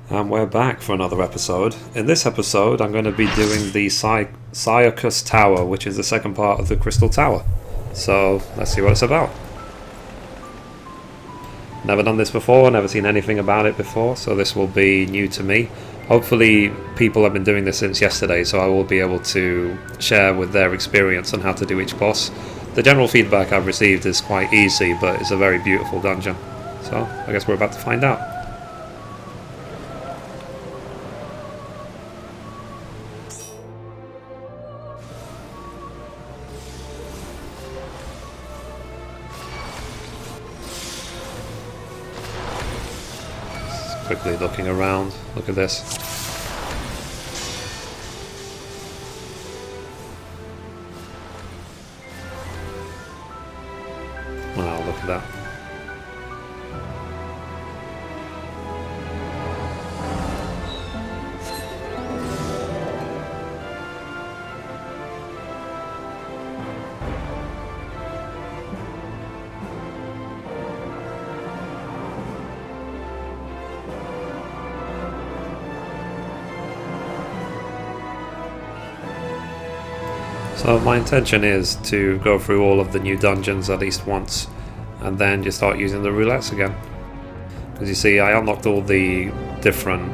And we're back for another episode. In this episode, I'm going to be doing the Syrcus Tower, which is the second part of the Crystal Tower. So, let's see what it's about. Never done this before, never seen anything about it before, so this will be new to me. Hopefully, people have been doing this since yesterday, so I will be able to share with their experience on how to do each boss. The general feedback I've received is quite easy, but it's a very beautiful dungeon. So, I guess we're about to find out. Quickly looking around, look at this. Wow, look at that. So my intention is to go through all of the new dungeons at least once, and then just start using the roulettes again. Because you see, I unlocked all the different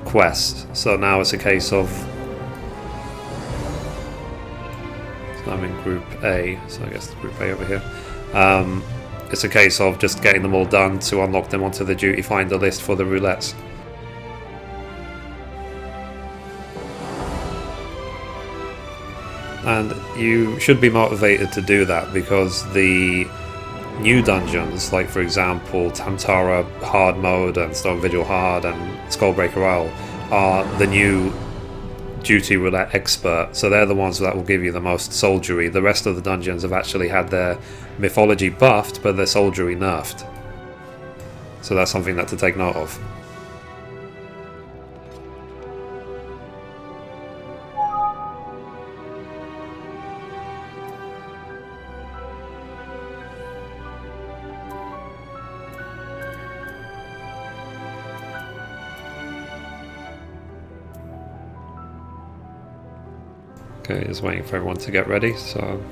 quests, so now it's a case of... So I'm in Group A, so I guess the Group A over here. It's a case of just getting them all done to unlock them onto the duty finder list for the roulettes. And you should be motivated to do that because the new dungeons, like for example Tamtara Hard Mode and Stone Vigil Hard and Skullbreaker Isle, are the new duty roulette expert, so they're the ones that will give you the most soldiery. The rest of the dungeons have actually had their mythology buffed but their soldiery nerfed. So that's something that to take note of. Okay, just waiting for everyone to get ready, so...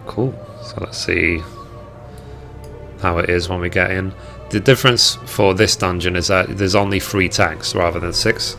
Cool, so let's see how it is when we get in. The difference for this dungeon is that there's only 3 tanks rather than 6.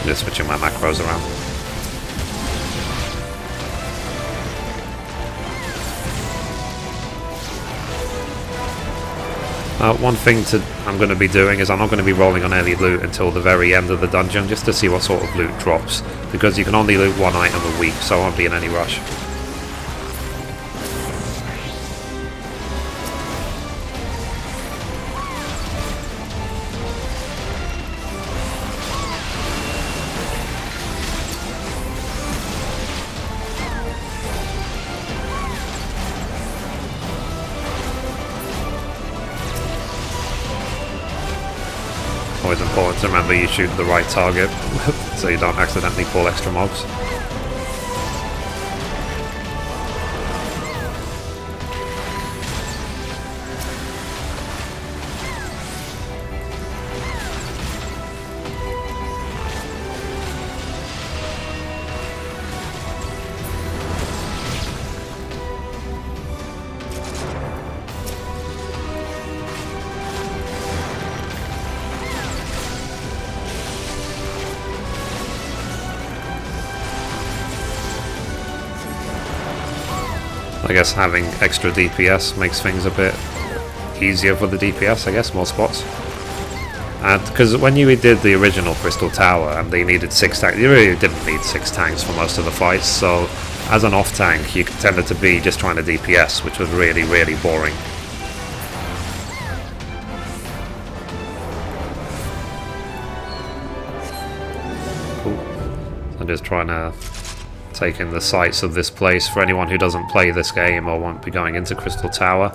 Just switching my macros around. One thing I'm going to be doing is I'm not going to be rolling on any loot until the very end of the dungeon, just to see what sort of loot drops, because you can only loot 1 item a week, so I won't be in any rush. Always important to remember you shoot the right target so you don't accidentally pull extra mobs. I guess having extra DPS makes things a bit easier for the DPS, I guess, more spots. And because when you did the original Crystal Tower and they needed 6 tanks, you really didn't need 6 tanks for most of the fights, so as an off tank you tended to be just trying to DPS, which was really, really boring. Cool. I'm just trying to take in the sights of this place. For anyone who doesn't play this game or won't be going into Crystal Tower,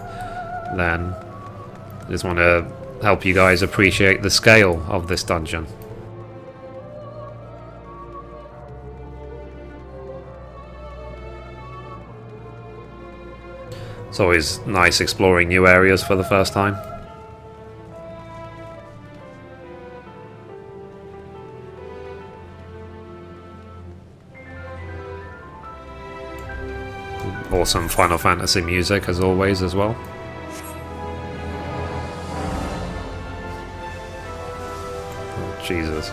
then I just want to help you guys appreciate the scale of this dungeon. It's always nice exploring new areas for the first time. Awesome Final Fantasy music as always as well. Jesus.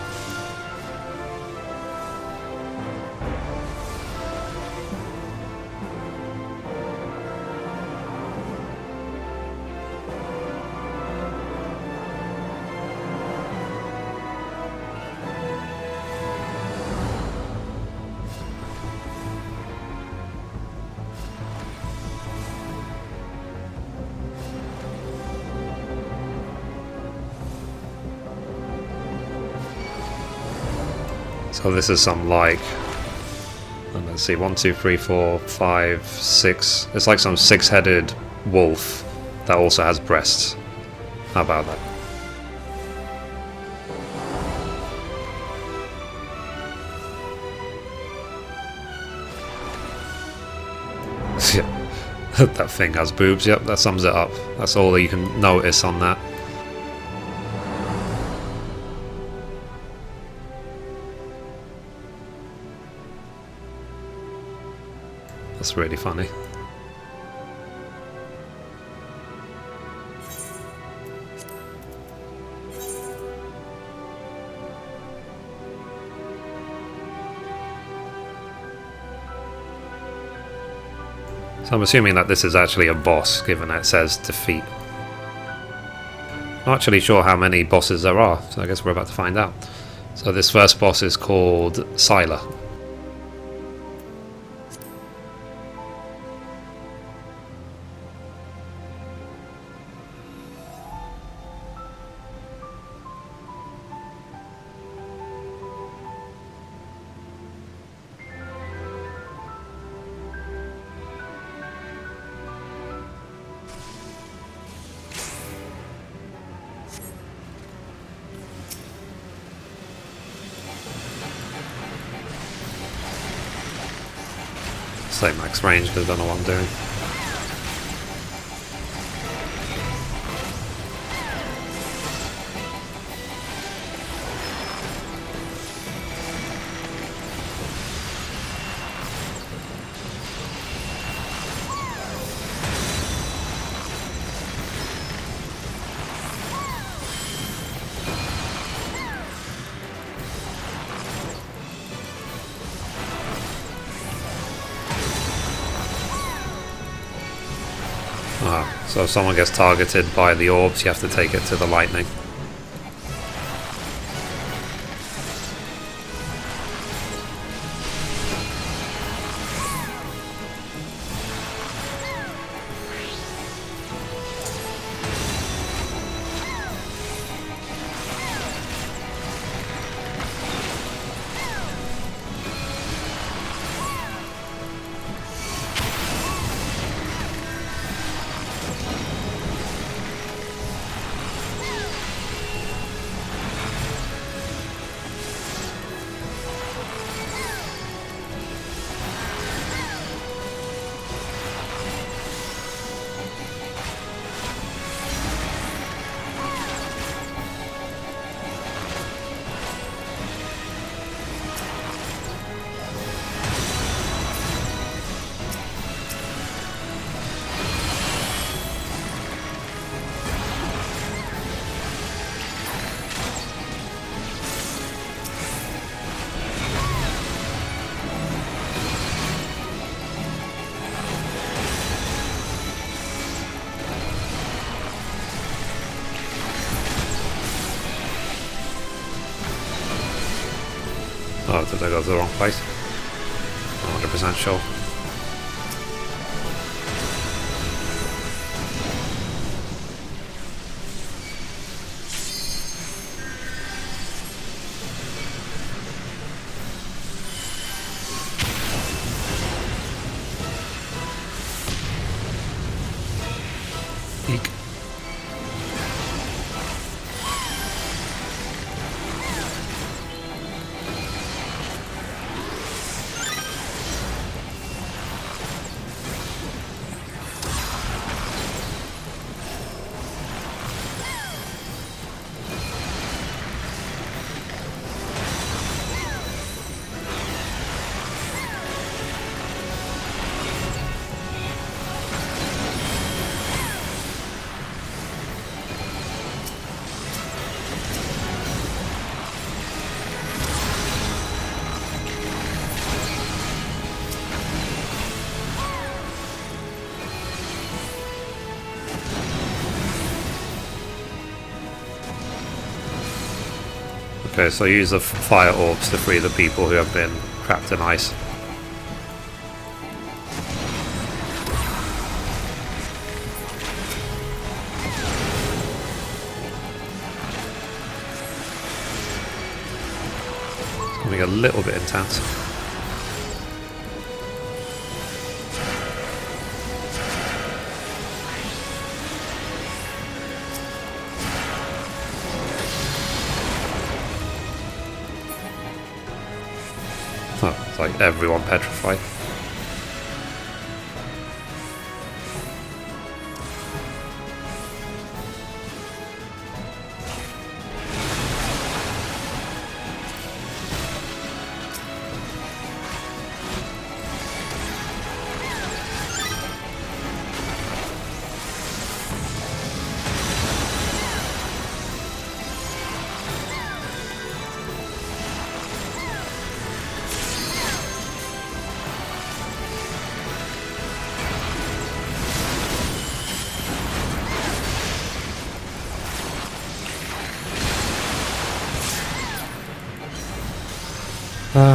So this is some like, let's see, 1, 2, 3, 4, 5, 6. It's like some 6-headed wolf that also has breasts. How about that? That thing has boobs. Yep, that sums it up. That's all that you can notice on that. That's really funny. So I'm assuming that this is actually a boss, given that it says defeat. Not actually sure how many bosses there are, so I guess we're about to find out. So this first boss is called Scylla. Say max range because I don't know what I'm doing. So if someone gets targeted by the orbs, you have to take it to the lightning. Oh, did I go to the wrong place? 100% sure. Eek. Okay, so use the fire orbs to free the people who have been trapped in ice. It's becoming a little bit intense. Oh, it's like everyone petrified.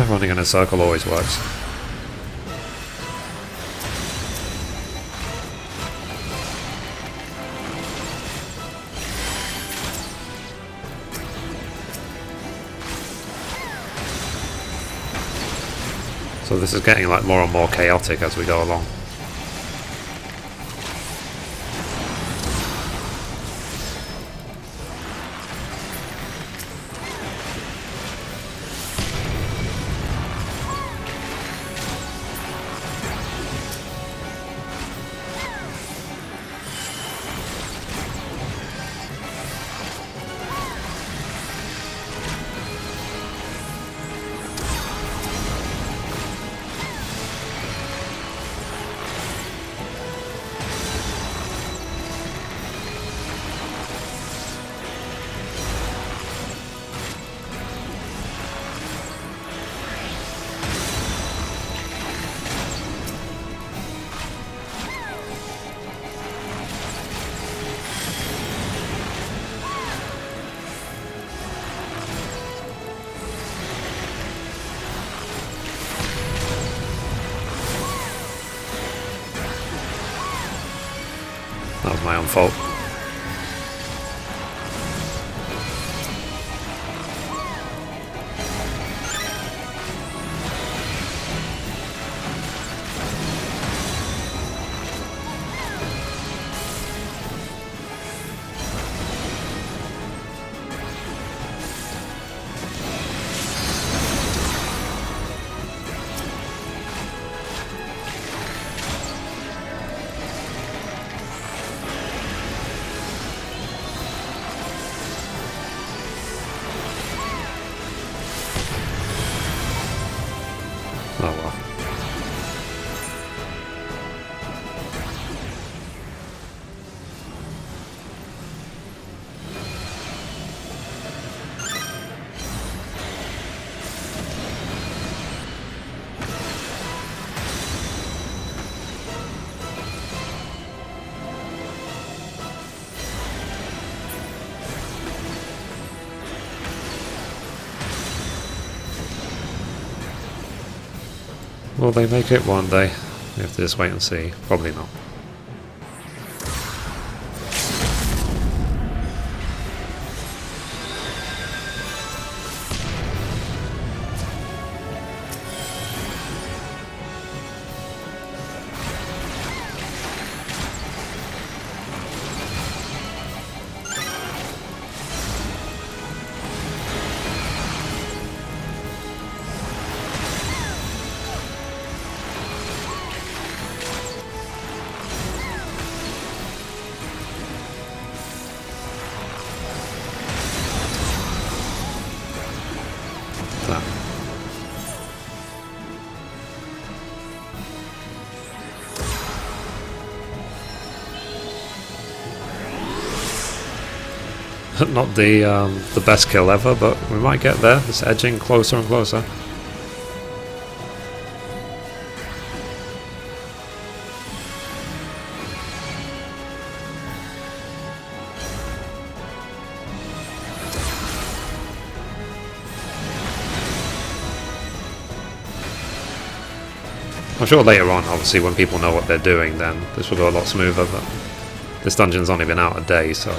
Running in a circle always works. So this is getting like more and more chaotic as we go along. That was my own fault. Will they make it one day? We have to just wait and see. Probably not. Not the best kill ever, but we might get there. It's edging closer and closer. I'm sure later on, obviously, when people know what they're doing, then this will go a lot smoother, but this dungeon's only been out a day, so...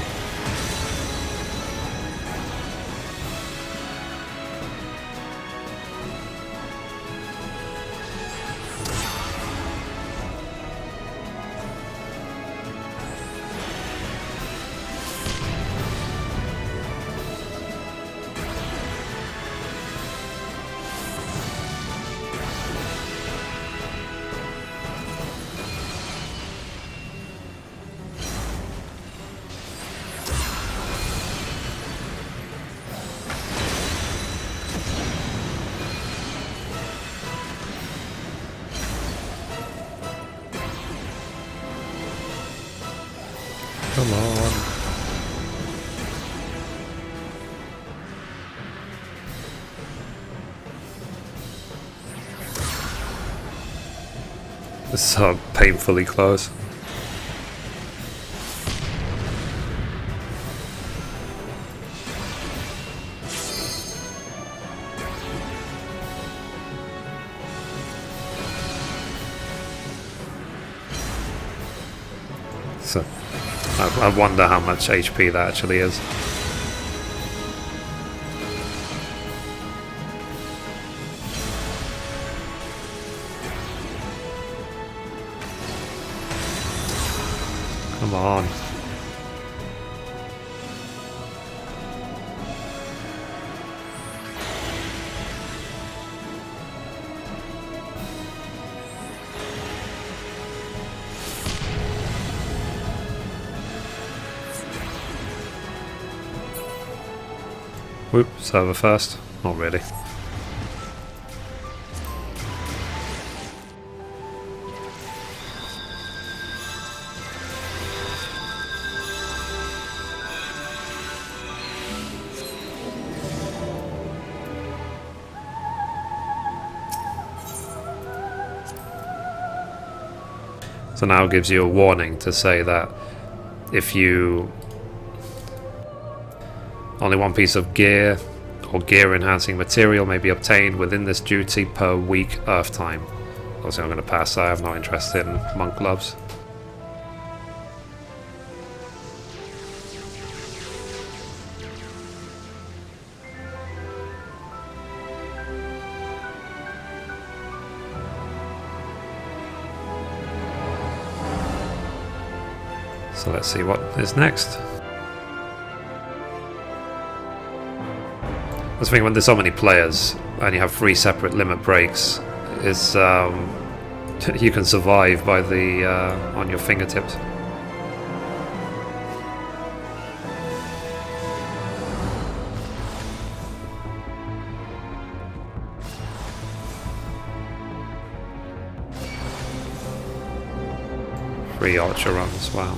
Come on. This is so painfully close. So I wonder how much HP that actually is. Come on. Whoop, server first. Not really. So now it gives you a warning to say that if you only one piece of gear or gear enhancing material may be obtained within this duty per week Earth time. Obviously I'm going to pass that, I have no interest in monk gloves. So let's see what is next. I think when there's so many players and you have 3 separate limit breaks, is you can survive by the on your fingertips. Three archer runs, wow.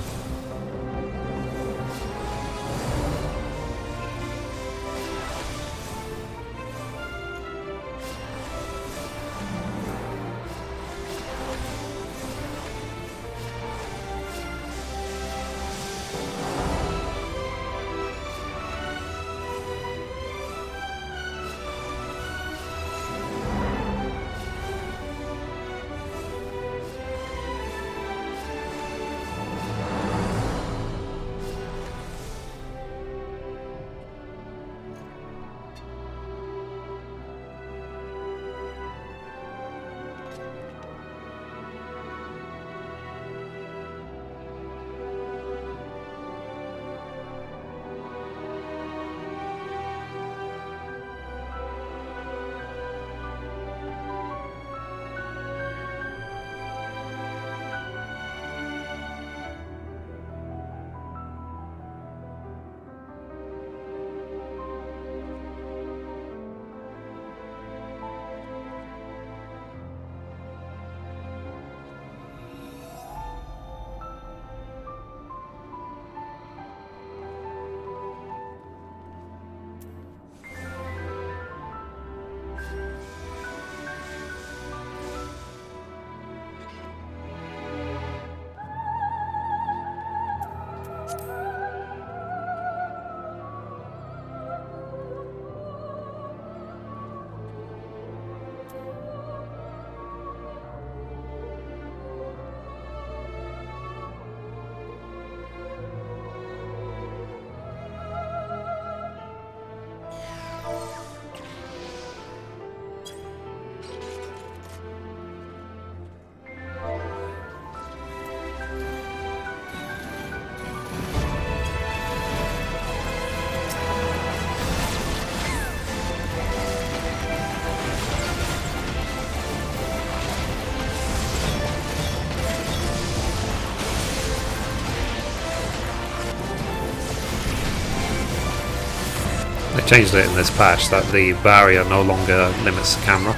they've changed it in this patch that the barrier no longer limits the camera.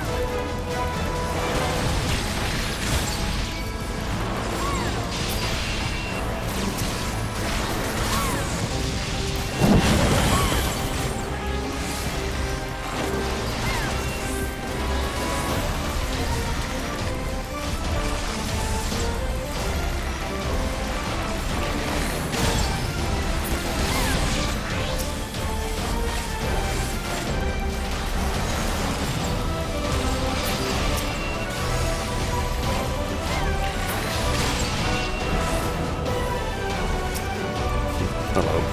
Hello.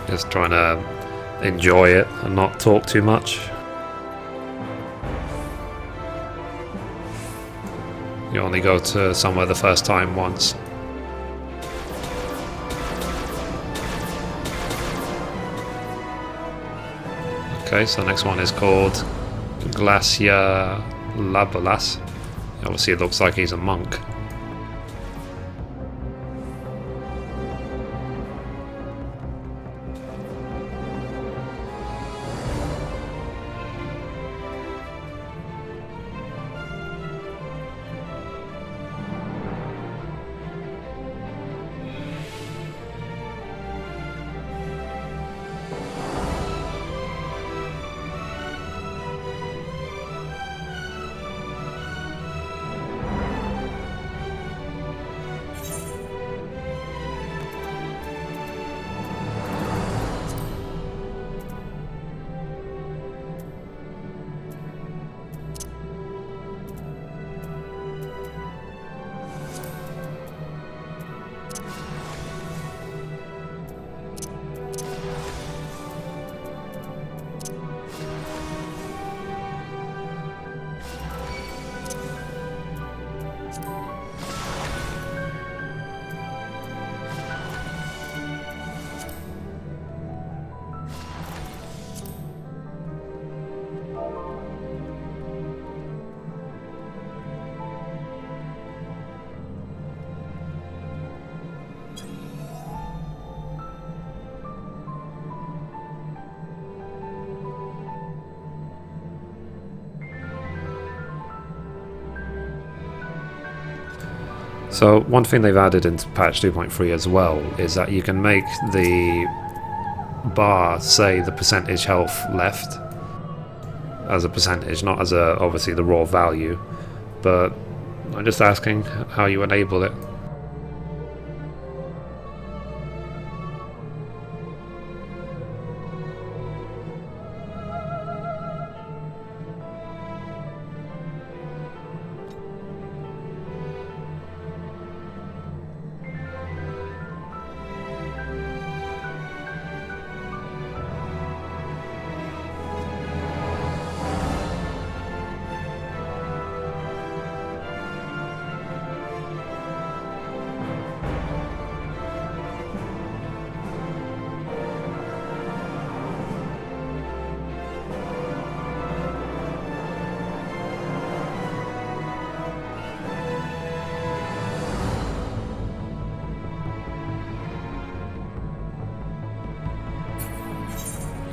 Just trying to enjoy it and not talk too much. You only go to somewhere the first time once. Okay, so the next one is called Glacia Labolas. Obviously it looks like he's a monk. So one thing they've added into patch 2.3 as well is that you can make the bar say the percentage health left as a percentage, not as a obviously the raw value, but I'm just asking how you enable it.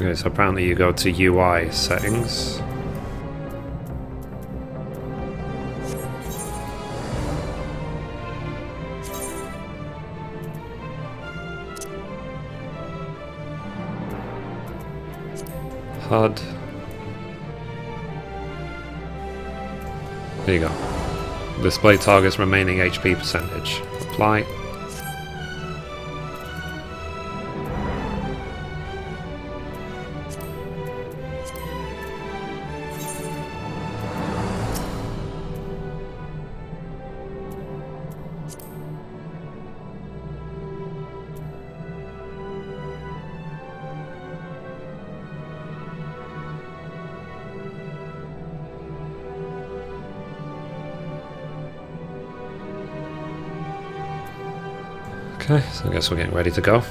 Okay, so apparently you go to UI settings. HUD. There you go. Display target's remaining HP percentage. Apply. Okay, so I guess we're getting ready to go.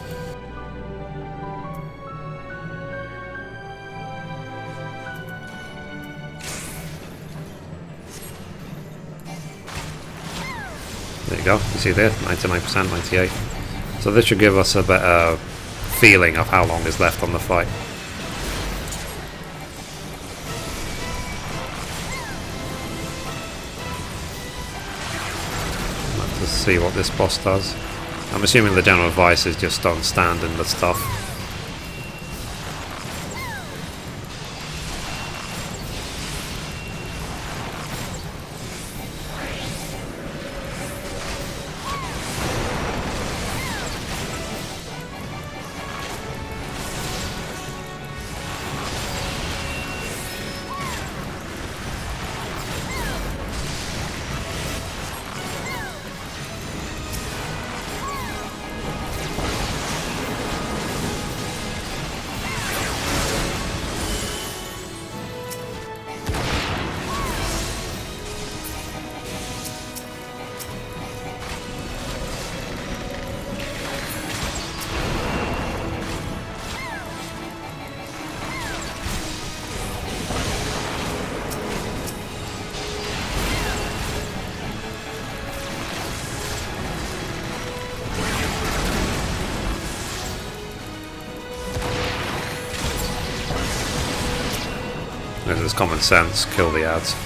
There you go, you see there, 99%, 98%. So this should give us a better feeling of how long is left on the fight. Let's see what this boss does. I'm assuming the general advice is just don't stand in the stuff. This is common sense, kill the ads.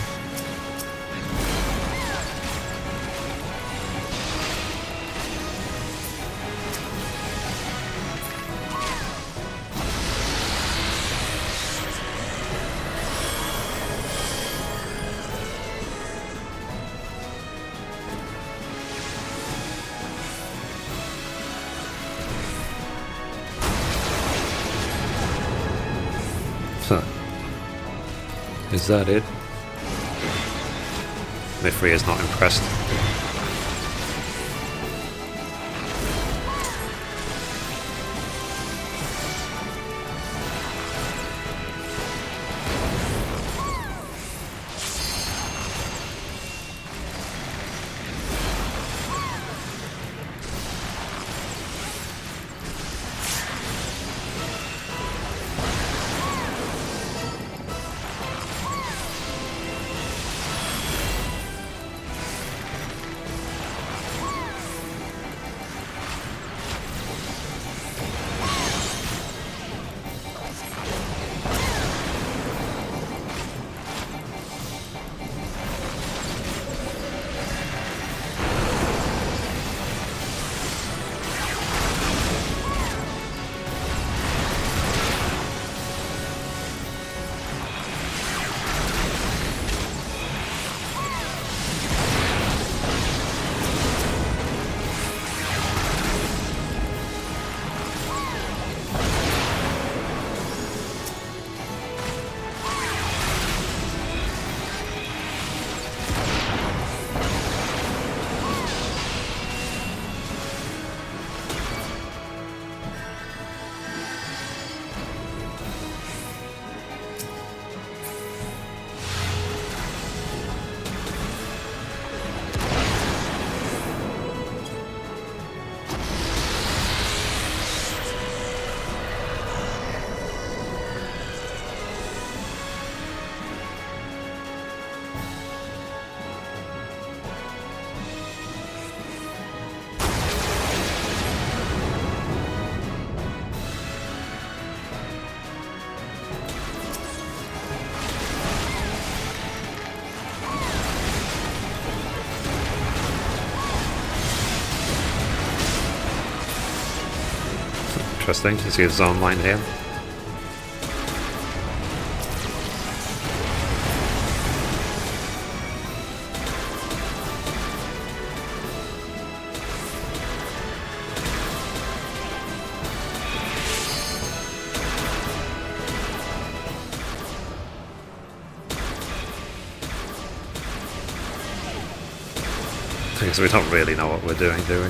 Is that it? Mithrie is not impressed. interesting. You see a zone line here. Because we don't really know what we're doing, do we?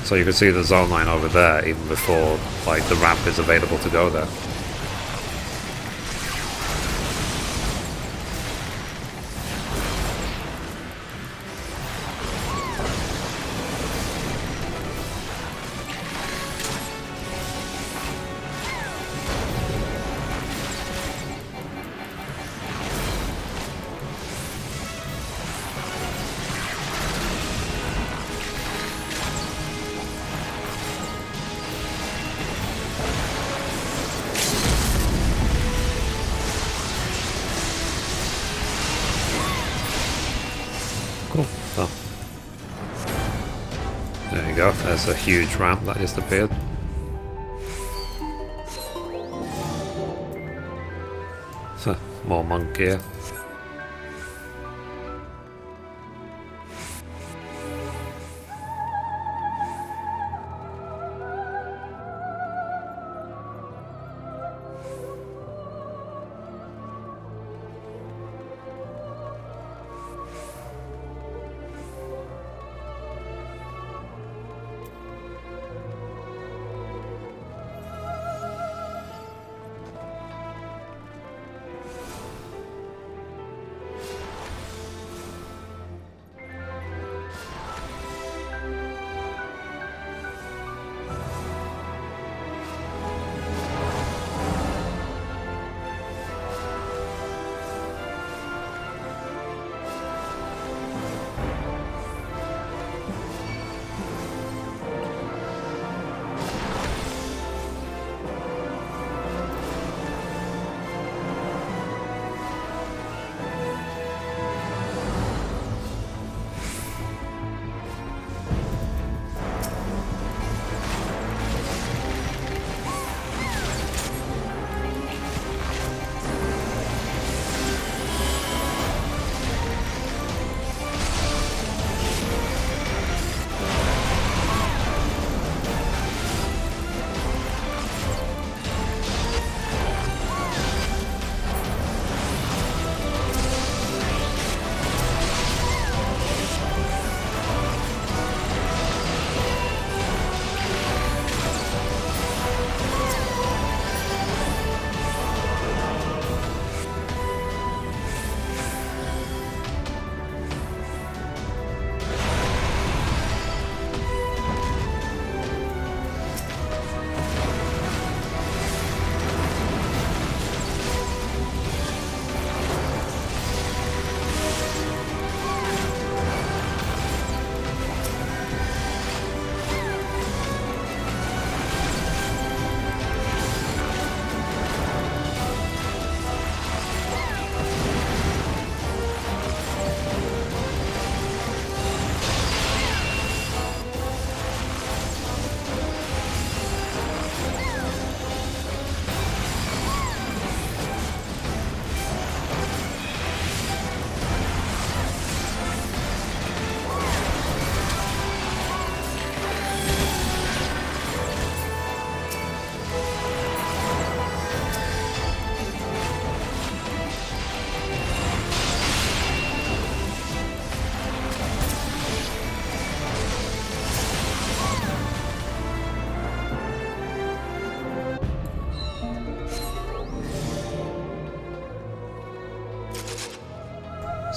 So you can see the zone line over there even before like the ramp is available to go there. Cool. Oh. There you go. There's a huge ramp that just appeared. More monk gear.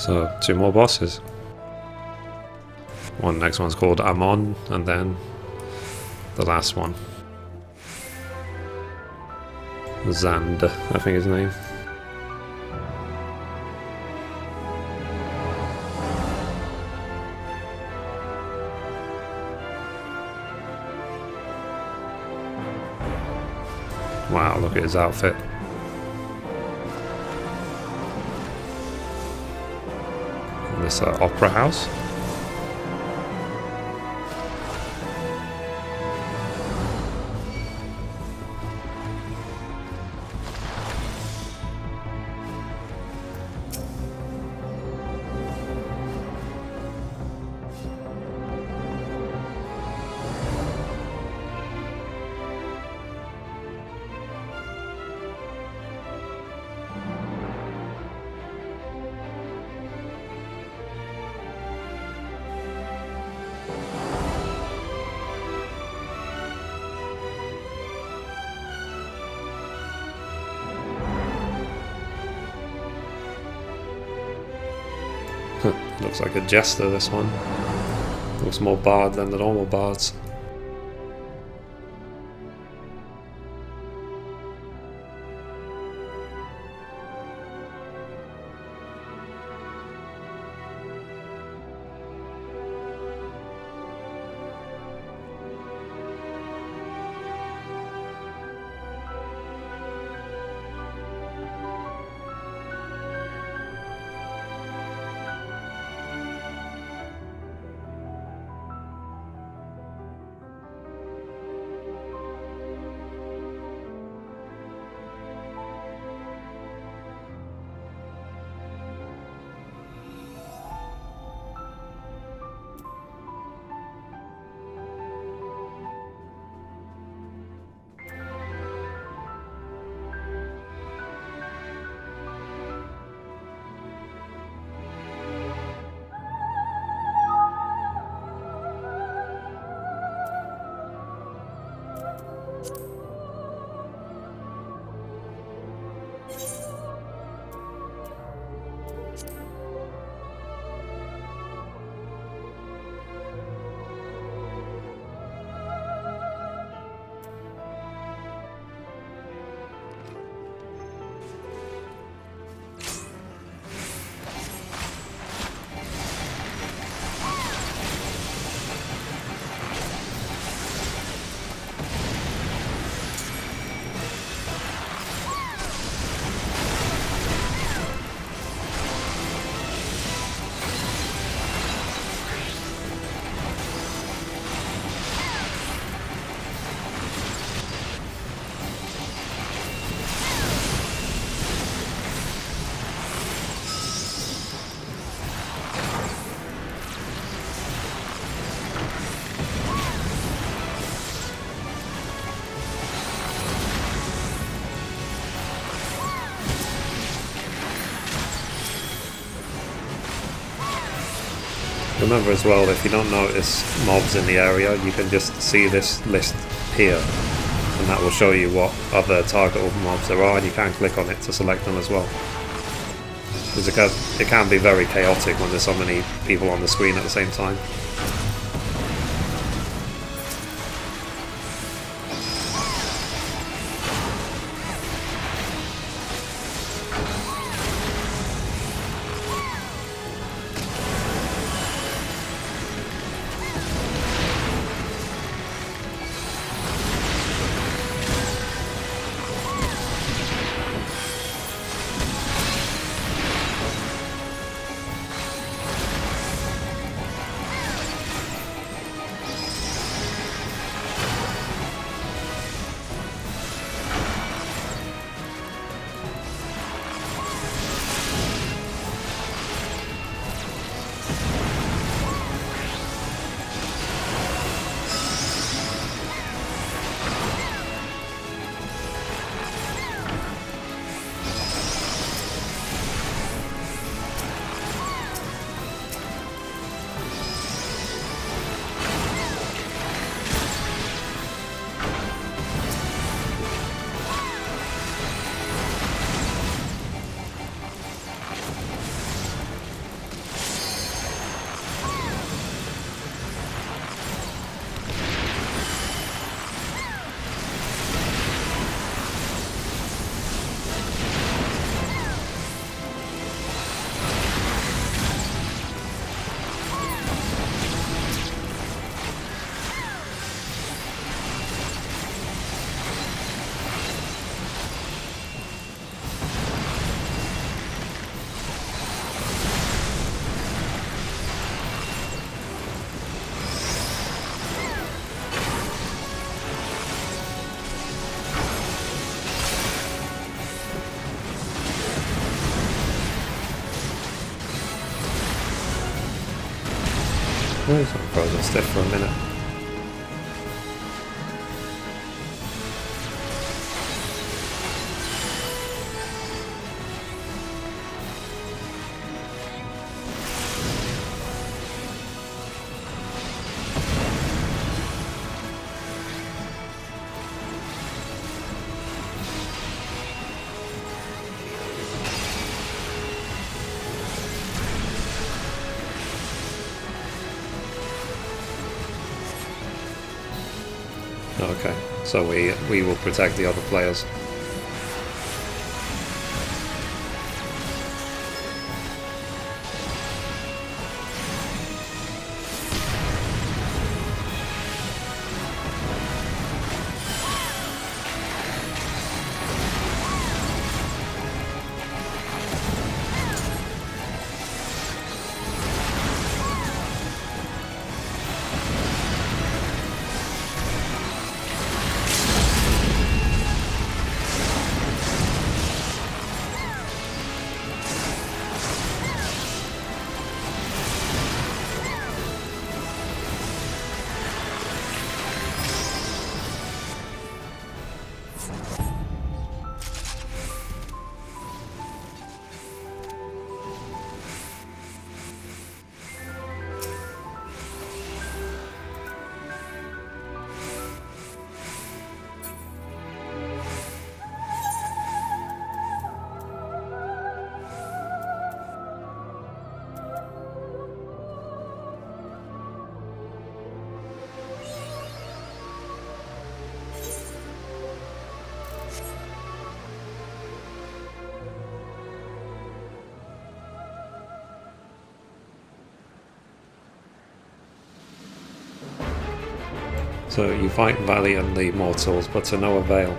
So, 2 more bosses. Next one's called Amon, and then the last one. Xande, I think his name. Wow, look at his outfit. This opera house. Looks like a jester, this one. Looks more bard than the normal bards. Remember as well, if you don't notice mobs in the area, you can just see this list here, and that will show you what other targetable mobs there are, and you can click on it to select them as well. Because it can be very chaotic when there's so many people on the screen at the same time. I'm frozen stiff for a minute. Okay, so we will protect the other players. So you fight valiantly, mortals, but to no avail.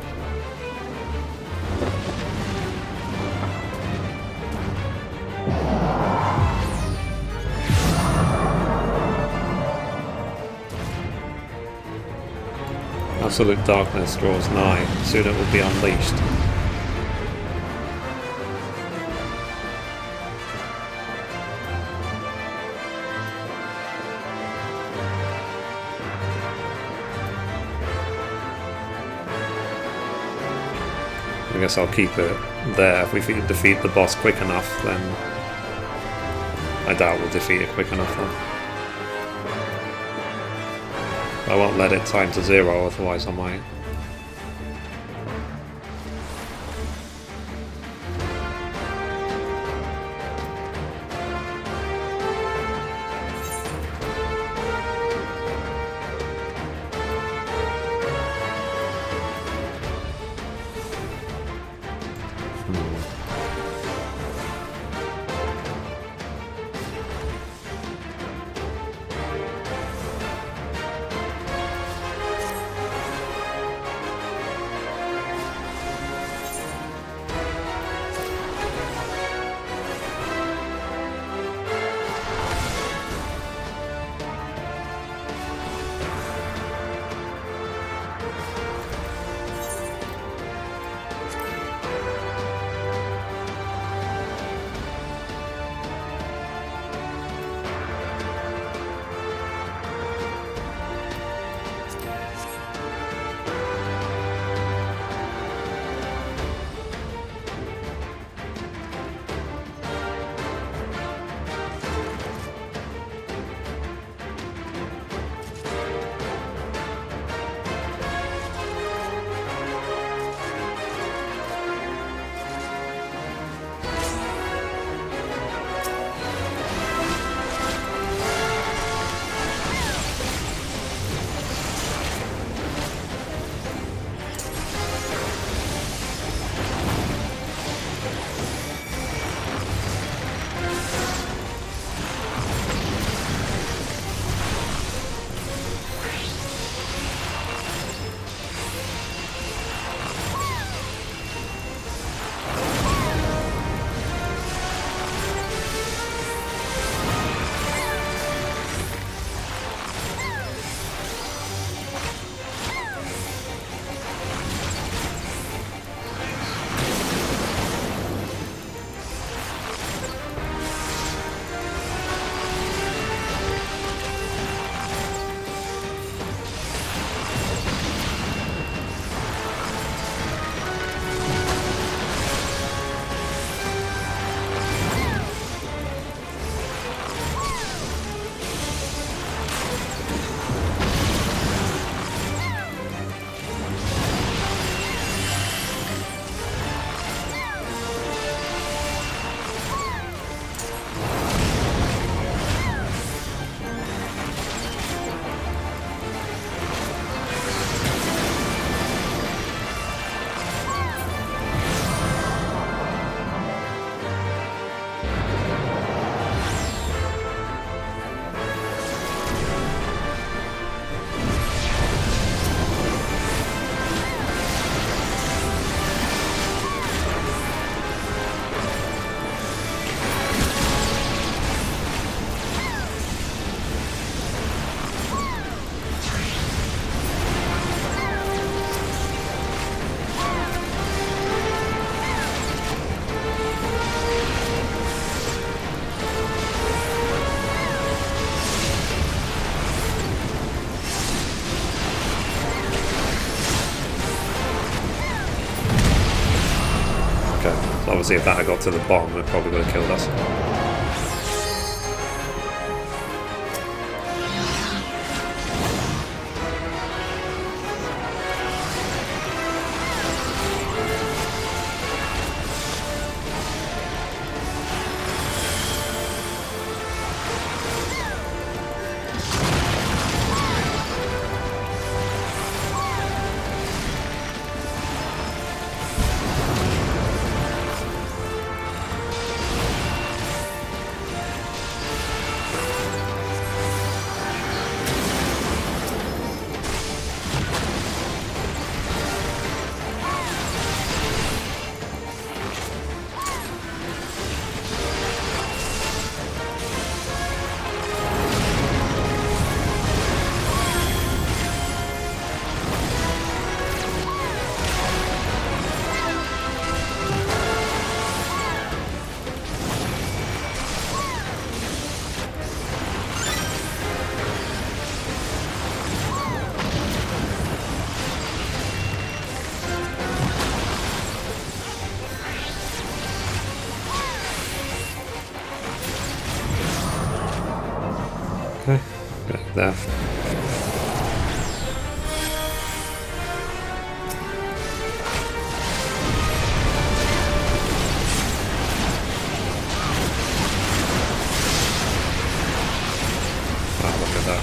Absolute darkness draws nigh, soon it will be unleashed. I guess I'll keep it there. If we defeat the boss quick enough, then I doubt we'll defeat it quick enough then. I won't let it time to 0, otherwise I might. Obviously, if that had got to the bottom, it probably would have killed us. Okay, back there. Wow, look at that.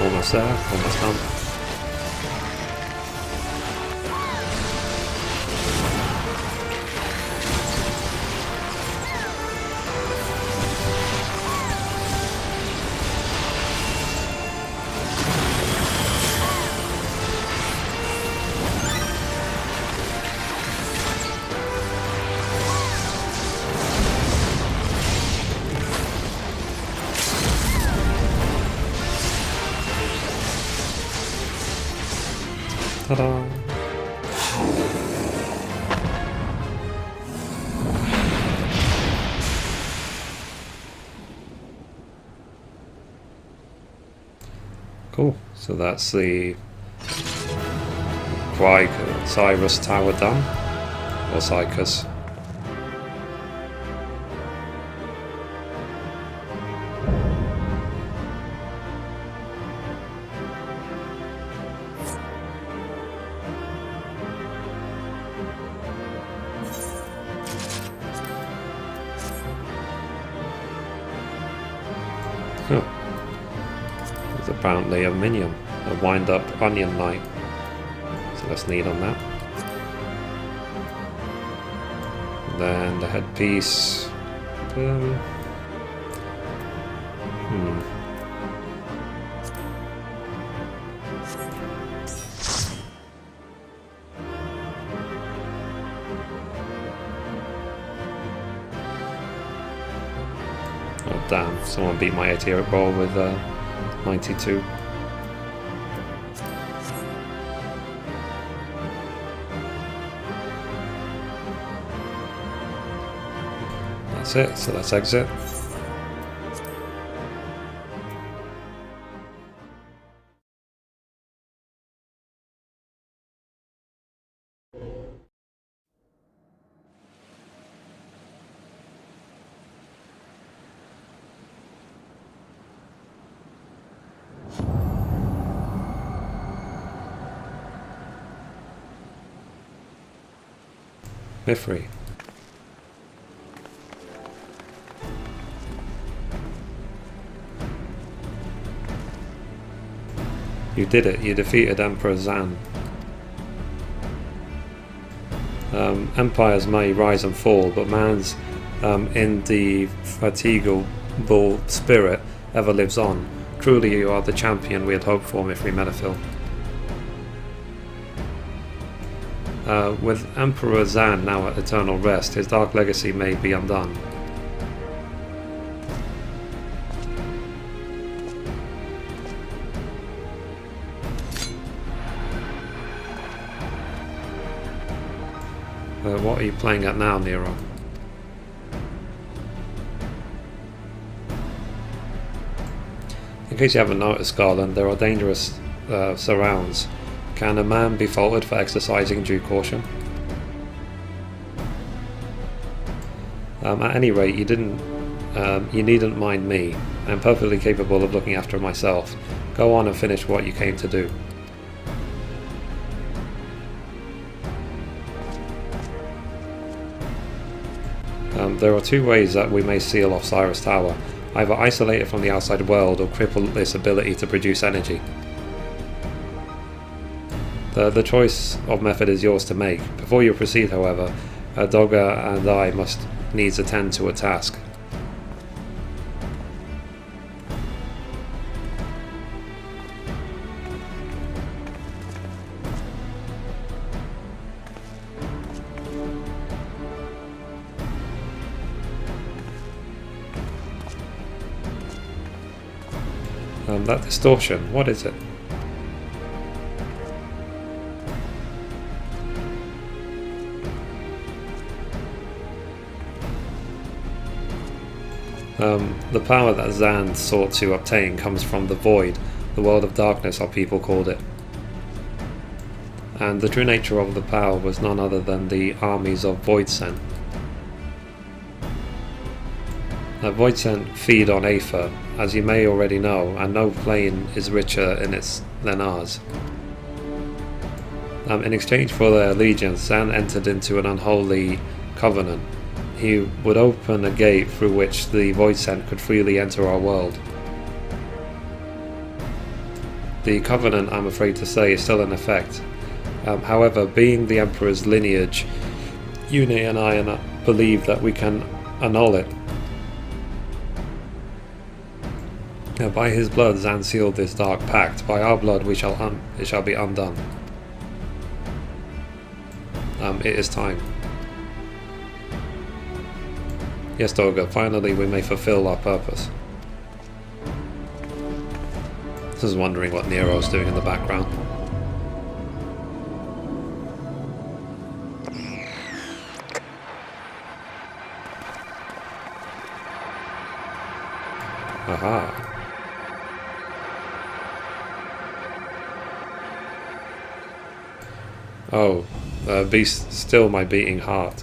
Almost there, almost done. Ta-da! Cool, so that's the Syrcus Tower done, or Syrcus. Oh. There's apparently a minion, a wind-up onion knight. So that's neat on that. And then the headpiece. Damn, someone beat my 88 roll with 92. That's it, so let's exit. Mithrie. You did it, you defeated Emperor Xande. Empires may rise and fall, but man's indefatigable spirit ever lives on. Truly you are the champion we had hoped for, Mithrie Metaphil. With Emperor Xande now at eternal rest, his dark legacy may be undone. What are you playing at now, Nero? In case you haven't noticed, Garland, there are dangerous surrounds. Can a man be faulted for exercising due caution? At any rate, you needn't mind me. I am perfectly capable of looking after myself. Go on and finish what you came to do. There are two ways that we may seal off Syrcus Tower. Either isolate it from the outside world or cripple its ability to produce energy. The choice of method is yours to make. Before you proceed, however, Dogger and I must needs attend to a task. That distortion, what is it? The power that Xande sought to obtain comes from the Void, the world of darkness our people called it. And the true nature of the power was none other than the armies of Voidsent. Voidsent feed on Aether, as you may already know, and no plane is richer in its than ours. In exchange for their allegiance, Xande entered into an unholy covenant. He would open a gate through which the Voidsent could freely enter our world. The covenant, I'm afraid to say, is still in effect. However, being the Emperor's lineage, Uni and I believe that we can annul it. By his blood, Xande sealed this dark pact. By our blood, it shall be undone. It is time. Yes, Dogger, finally we may fulfill our purpose. I was wondering what Nero's doing in the background. Aha. Oh, be still my beating heart.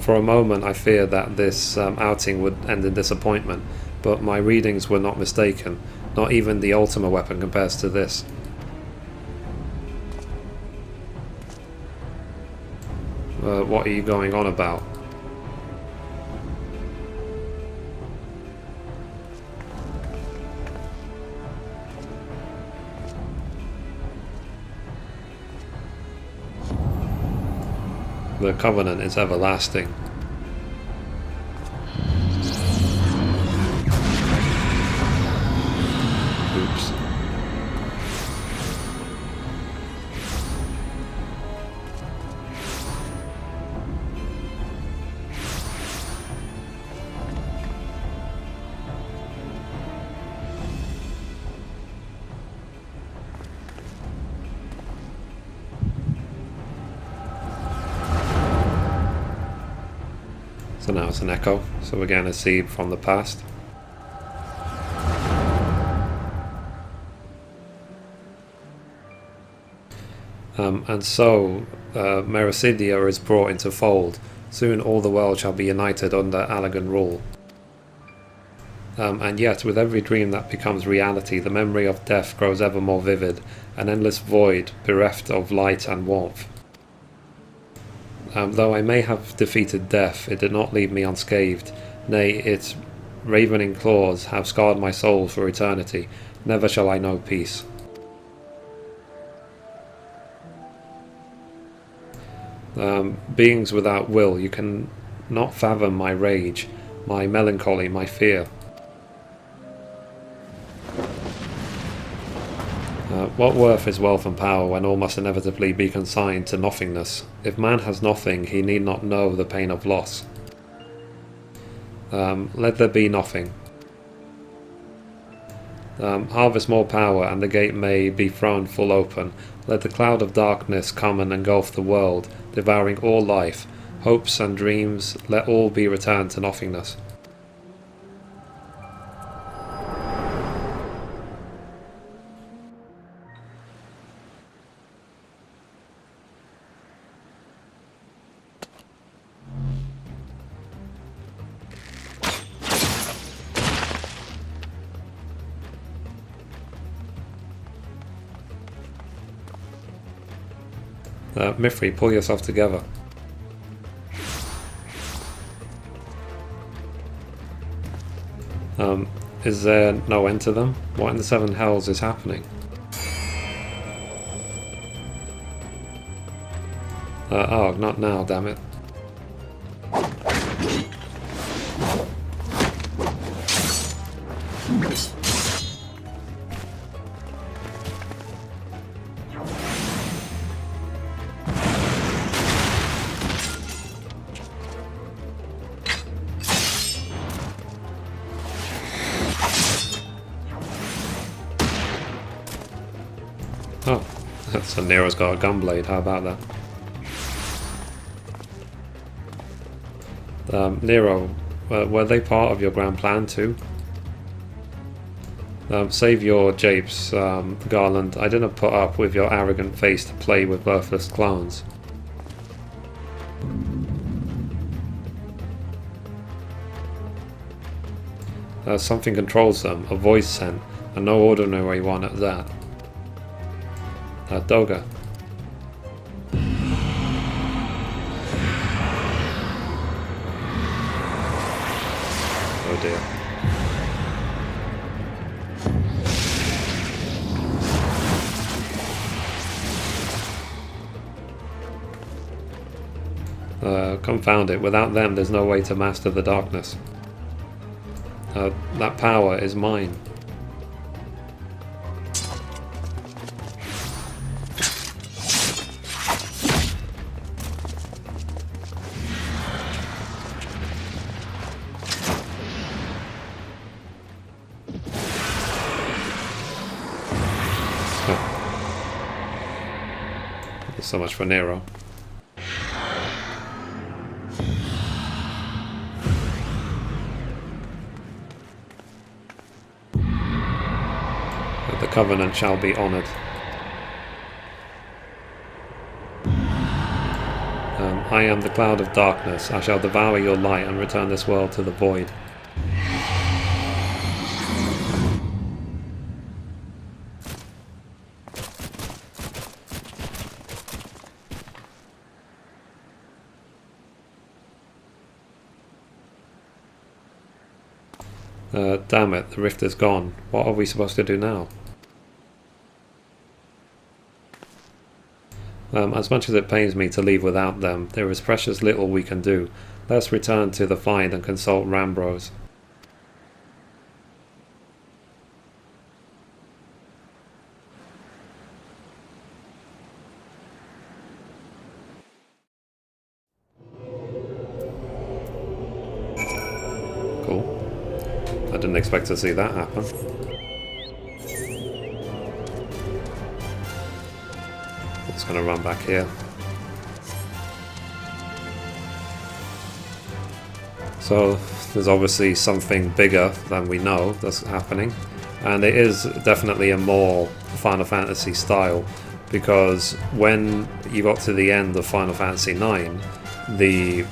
For a moment I feared that this outing would end in disappointment, but my readings were not mistaken. Not even the Ultima weapon compares to this. What are you going on about? The covenant is everlasting. Oops. So now it's an echo, so we're getting a seed from the past. And so Mericidia is brought into fold. Soon all the world shall be united under Allagan rule. And yet, with every dream that becomes reality, the memory of death grows ever more vivid, an endless void bereft of light and warmth. Though I may have defeated death, it did not leave me unscathed. Nay, its ravening claws have scarred my soul for eternity. Never shall I know peace. Beings without will, you can not fathom my rage, my melancholy, my fear. What worth is wealth and power when all must inevitably be consigned to nothingness? If man has nothing, he need not know the pain of loss. Let there be nothing. Harvest more power, and the gate may be thrown full open. Let the cloud of darkness come and engulf the world, devouring all life. Hopes and dreams, let all be returned to nothingness. Mithrie, pull yourself together. Is there no end to them? What in the seven hells is happening? Oh, not now, damn it. Oh, so Nero's got a gunblade, how about that? Nero, were they part of your grand plan too? Save your japes, Garland. I didn't put up with your arrogant face to play with worthless clones. Something controls them, a voice sent, and no ordinary one at that. Doga. Oh dear. Confound it, without them there's no way to master the darkness. That power is mine. So much for Nero. The covenant shall be honoured. I am the cloud of darkness. I shall devour your light and return this world to the void. Damn it, the rift is gone. What are we supposed to do now? As much as it pains me to leave without them, there is precious little we can do. Let's return to the find and consult Rambros. Cool. I didn't expect to see that happen. It's going to run back here. So there's obviously something bigger than we know that's happening, and it is definitely a more Final Fantasy style, because when you got to the end of Final Fantasy IX, the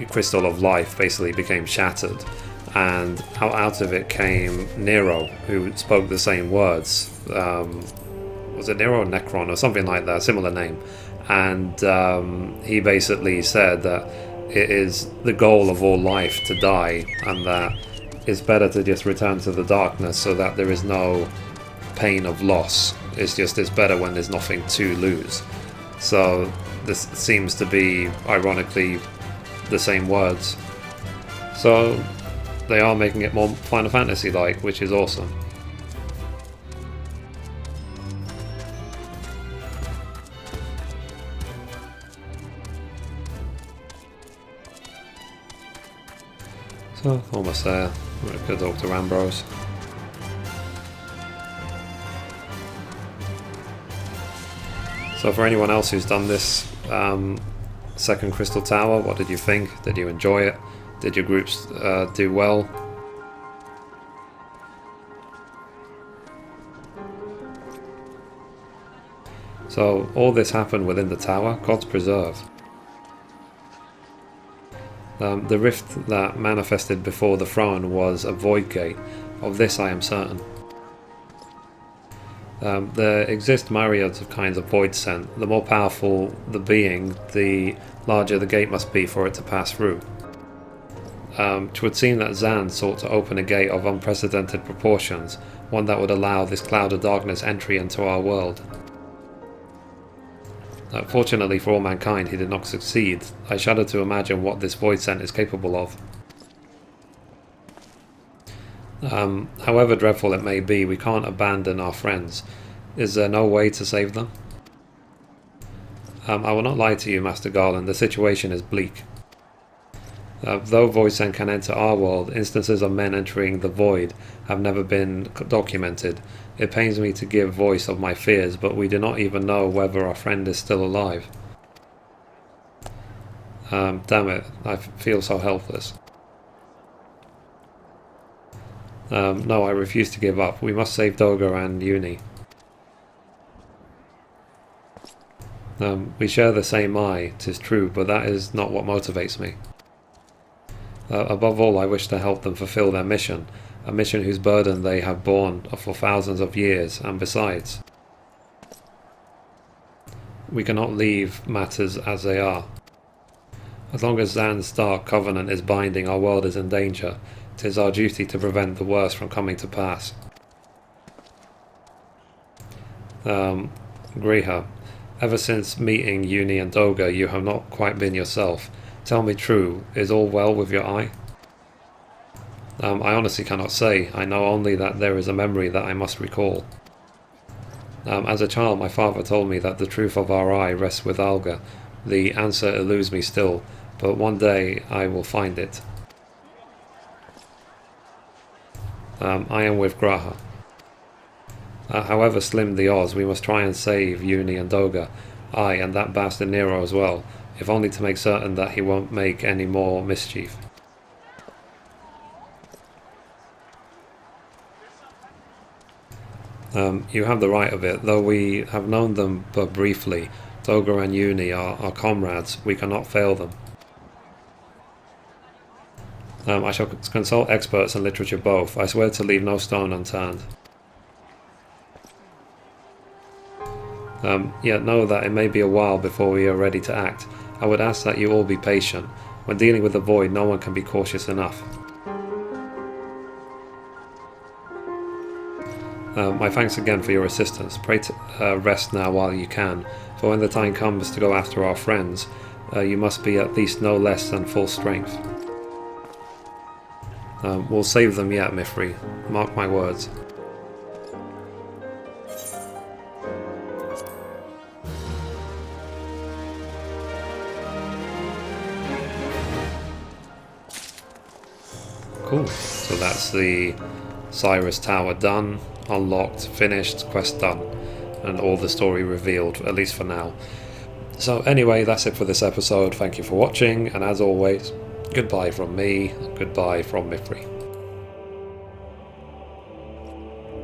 Crystal of Life basically became shattered, and out of it came Nero, who spoke the same words. Was it Nero or Necron or something like that, similar name, and he basically said that it is the goal of all life to die, and that it's better to just return to the darkness so that there is no pain of loss. It's better when there's nothing to lose. So this seems to be, ironically, the same words. So they are making it more Final Fantasy-like, which is awesome. So, almost there. We're going to talk to Ambrose. So for anyone else who's done this second Crystal Tower, what did you think? Did you enjoy it? Did your groups do well? So all this happened within the tower, God's preserve. The rift that manifested before the throne was a void gate. Of this I am certain. There exist myriads of kinds of void scent. The more powerful the being, the larger the gate must be for it to pass through. It would seem that Xande sought to open a gate of unprecedented proportions, one that would allow this cloud of darkness entry into our world. Fortunately for all mankind, he did not succeed. I shudder to imagine what this void scent is capable of. However dreadful it may be, we can't abandon our friends. Is there no way to save them? I will not lie to you, Master Garland, the situation is bleak. Though void scent can enter our world, instances of men entering the void have never been documented. It pains me to give voice of my fears, but we do not even know whether our friend is still alive. Damn it, I feel so helpless. No, I refuse to give up. We must save Doga and Uni. We share the same eye, 'tis true, but that is not what motivates me. Above all, I wish to help them fulfill their mission, a mission whose burden they have borne for thousands of years, and besides, we cannot leave matters as they are. As long as Xande's dark covenant is binding, our world is in danger. 'Tis our duty to prevent the worst from coming to pass. Griha, ever since meeting Uni and Doga, you have not quite been yourself. Tell me true, is all well with your eye? I honestly cannot say. I know only that there is a memory that I must recall. As a child, my father told me that the truth of our eye rests with Alga. The answer eludes me still, but one day I will find it. I am with Graha. However slim the odds, we must try and save Uni and Doga. Aye, and that bastard Nero as well, if only to make certain that he won't make any more mischief. You have the right of it, though we have known them but briefly. Doga and Uni are our comrades, we cannot fail them. I shall consult experts and literature both. I swear to leave no stone unturned. Yet know that it may be a while before we are ready to act. I would ask that you all be patient. When dealing with the void, no one can be cautious enough. My thanks again for your assistance. Pray to rest now while you can, for when the time comes to go after our friends, you must be at least no less than full strength. We'll save them yet, Mithrie. Mark my words. Cool. So that's the Syrcus Tower done, unlocked, finished, quest done, and all the story revealed, at least for now. So anyway, that's it for this episode. Thank you for watching, and as always, Goodbye from me, goodbye from Mithrie.